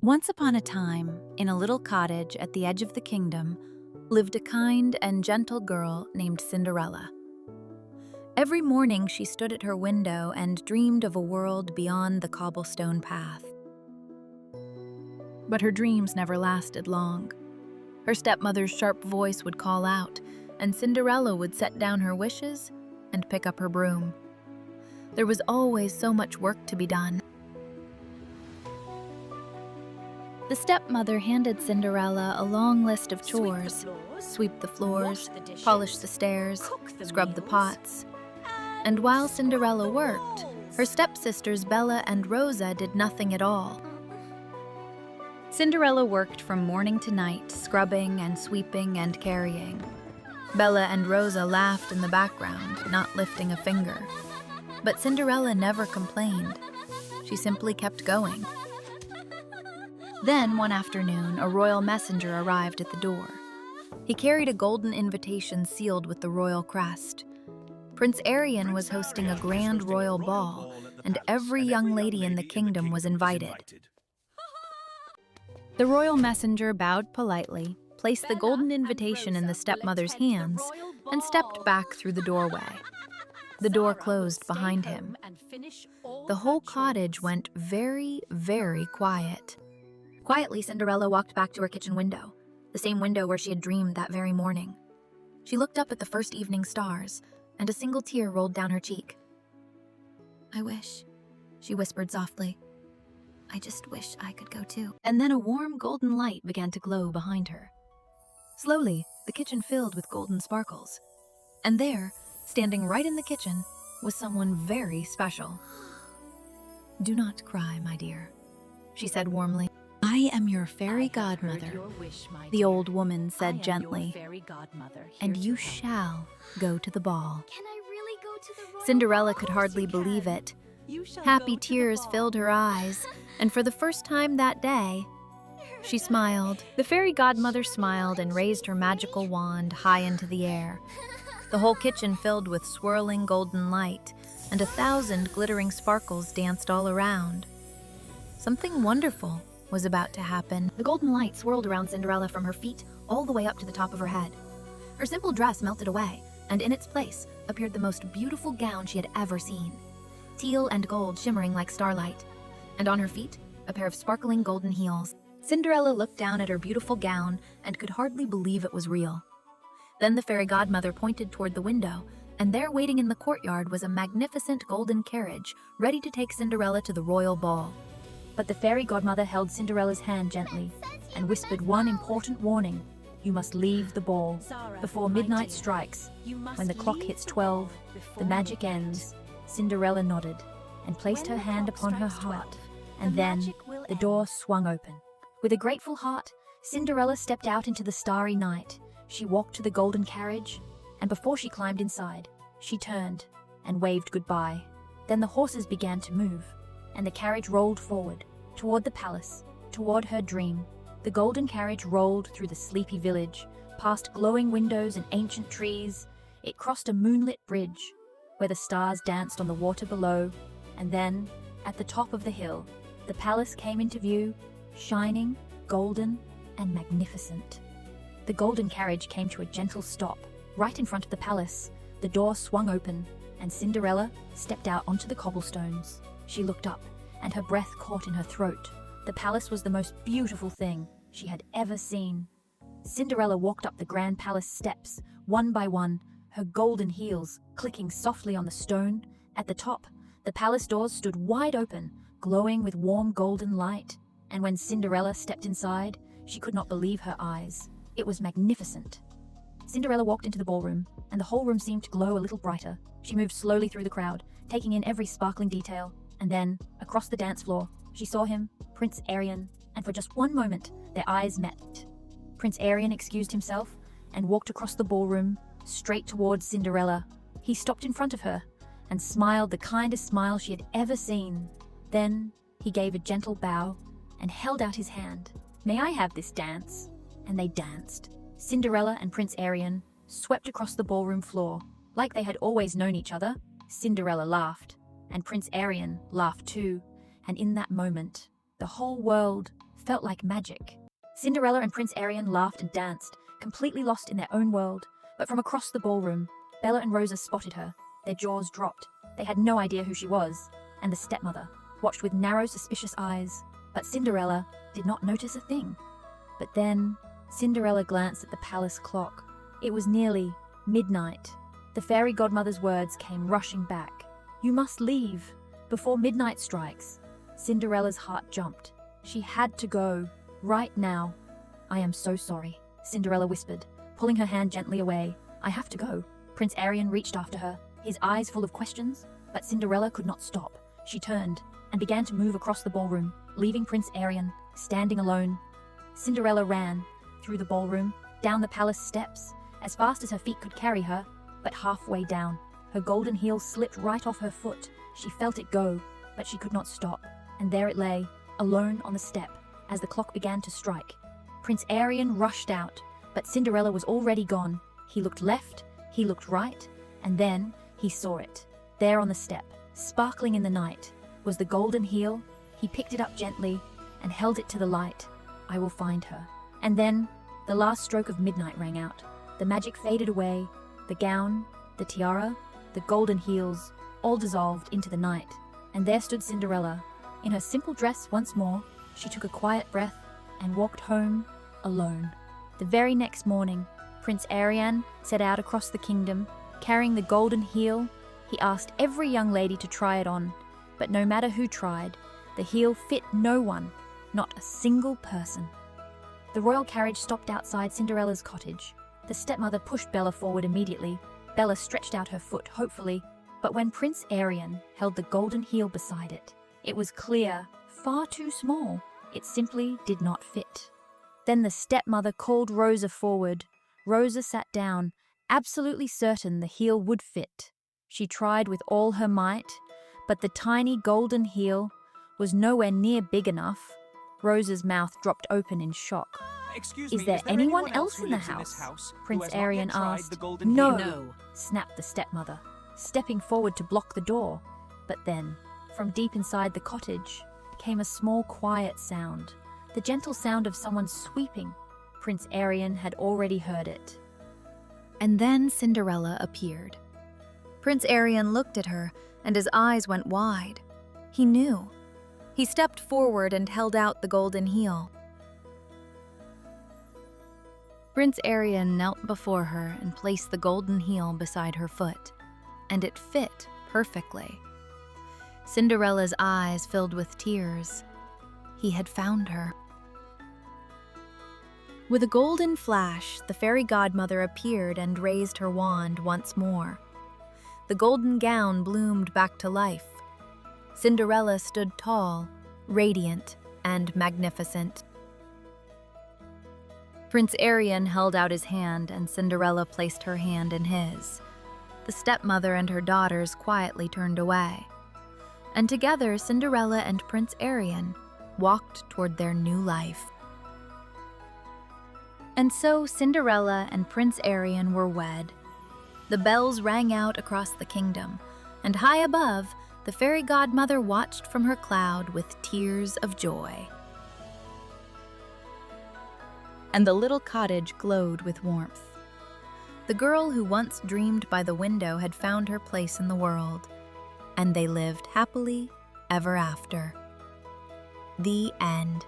Once upon a time, in a little cottage at the edge of the kingdom, lived a kind and gentle girl named Cinderella. Every morning she stood at her window and dreamed of a world beyond the cobblestone path. But her dreams never lasted long. Her stepmother's sharp voice would call out, and Cinderella would set down her wishes and pick up her broom. There was always so much work to be done. The stepmother handed Cinderella a long list of chores: sweep the floors, polish the stairs, scrub the pots. And while Cinderella worked, her stepsisters Bella and Rosa did nothing at all. Cinderella worked from morning to night, scrubbing and sweeping and carrying. Bella and Rosa laughed in the background, not lifting a finger. But Cinderella never complained. She simply kept going. Then, one afternoon, a royal messenger arrived at the door. He carried a golden invitation sealed with the royal crest. Prince Arion was hosting a grand royal ball, and every young lady in the kingdom was invited. The royal messenger bowed politely, placed the golden invitation in the stepmother's hands, and stepped back through the doorway. The door closed behind him. The whole cottage went very, very quiet. Quietly, Cinderella walked back to her kitchen window, the same window where she had dreamed that very morning. She looked up at the first evening stars, and a single tear rolled down her cheek. "I wish," she whispered softly. "I just wish I could go too." And then a warm golden light began to glow behind her. Slowly, the kitchen filled with golden sparkles. And there, standing right in the kitchen, was someone very special. "Do not cry, my dear," she said warmly. "I am your fairy godmother," the old woman said gently, "and you shall go to the ball." Can I really go to the royal Cinderella ball? could hardly believe it. Happy tears filled her eyes, and for the first time that day, she smiled. The fairy godmother smiled and raised her magical wand high into the air. The whole kitchen filled with swirling golden light, and 1,000 glittering sparkles danced all around. Something wonderful was about to happen. The golden light swirled around Cinderella from her feet all the way up to the top of her head. Her simple dress melted away, and in its place appeared the most beautiful gown she had ever seen. Teal and gold shimmering like starlight, and on her feet, a pair of sparkling golden heels. Cinderella looked down at her beautiful gown and could hardly believe it was real. Then the fairy godmother pointed toward the window, and there waiting in the courtyard was a magnificent golden carriage ready to take Cinderella to the royal ball. But the fairy godmother held Cinderella's hand gently and whispered one important warning. "You must leave the ball before midnight strikes. When the clock hits 12, the magic ends." Cinderella nodded and placed her hand upon her heart, and then the door swung open. With a grateful heart, Cinderella stepped out into the starry night. She walked to the golden carriage, and before she climbed inside, she turned and waved goodbye. Then the horses began to move, and the carriage rolled forward, toward the palace, toward her dream. The golden carriage rolled through the sleepy village, past glowing windows and ancient trees. It crossed a moonlit bridge, where the stars danced on the water below, and then, at the top of the hill, the palace came into view, shining, golden, and magnificent. The golden carriage came to a gentle stop, right in front of the palace. The door swung open, and Cinderella stepped out onto the cobblestones. She looked up, and her breath caught in her throat. The palace was the most beautiful thing she had ever seen. Cinderella walked up the grand palace steps, one by one, her golden heels clicking softly on the stone. At the top, the palace doors stood wide open, glowing with warm golden light. And when Cinderella stepped inside, she could not believe her eyes. It was magnificent. Cinderella walked into the ballroom, and the whole room seemed to glow a little brighter. She moved slowly through the crowd, taking in every sparkling detail. And then, across the dance floor, she saw him, Prince Arion, and for just one moment, their eyes met. Prince Arion excused himself and walked across the ballroom, straight towards Cinderella. He stopped in front of her and smiled the kindest smile she had ever seen. Then, he gave a gentle bow and held out his hand. "May I have this dance?" And they danced. Cinderella and Prince Arion swept across the ballroom floor. Like they had always known each other, Cinderella laughed, and Prince Arion laughed too, and in that moment, the whole world felt like magic. Cinderella and Prince Arion laughed and danced, completely lost in their own world. But from across the ballroom, Bella and Rosa spotted her. Their jaws dropped. They had no idea who she was. And the stepmother watched with narrow, suspicious eyes. But Cinderella did not notice a thing. But then, Cinderella glanced at the palace clock. It was nearly midnight. The fairy godmother's words came rushing back. "You must leave before midnight strikes." Cinderella's heart jumped. She had to go, right now. "I am so sorry," Cinderella whispered, pulling her hand gently away. "I have to go." Prince Arion reached after her, his eyes full of questions, but Cinderella could not stop. She turned and began to move across the ballroom, leaving Prince Arion standing alone. Cinderella ran through the ballroom, down the palace steps, as fast as her feet could carry her, but halfway down, her golden heel slipped right off her foot. She felt it go, but she could not stop, and there it lay, alone on the step, as the clock began to strike. Prince Arion rushed out, but Cinderella was already gone. He looked left, he looked right, and then he saw it. There on the step, sparkling in the night, was the golden heel. He picked it up gently and held it to the light. "I will find her." And then the last stroke of midnight rang out. The magic faded away. The gown, the tiara, the golden heels, all dissolved into the night. And there stood Cinderella, in her simple dress once more. She took a quiet breath and walked home alone. The very next morning, Prince Arion set out across the kingdom, carrying the golden heel. He asked every young lady to try it on, but no matter who tried, the heel fit no one, not a single person. The royal carriage stopped outside Cinderella's cottage. The stepmother pushed Bella forward immediately. Bella stretched out her foot hopefully, but when Prince Arion held the golden heel beside it, it was clear, far too small. It simply did not fit. Then the stepmother called Rosa forward. Rosa sat down, absolutely certain the heel would fit. She tried with all her might, but the tiny golden heel was nowhere near big enough. Rosa's mouth dropped open in shock. Excuse Is me, there anyone else who in the lives this house? who Prince has not yet Arion tried asked. the golden No, heel? snapped the stepmother, stepping forward to block the door. But then, from deep inside the cottage, came a small quiet sound, the gentle sound of someone sweeping. Prince Arion had already heard it. And then Cinderella appeared. Prince Arion looked at her, and his eyes went wide. He knew. He stepped forward and held out the golden heel. Prince Arion knelt before her and placed the golden heel beside her foot, and it fit perfectly. Cinderella's eyes filled with tears. He had found her. With a golden flash, the fairy godmother appeared and raised her wand once more. The golden gown bloomed back to life. Cinderella stood tall, radiant, and magnificent. Prince Arion held out his hand, and Cinderella placed her hand in his. The stepmother and her daughters quietly turned away. And together, Cinderella and Prince Arion walked toward their new life. And so Cinderella and Prince Arion were wed. The bells rang out across the kingdom, and high above, the fairy godmother watched from her cloud with tears of joy. And the little cottage glowed with warmth. The girl who once dreamed by the window had found her place in the world, and they lived happily ever after. The end.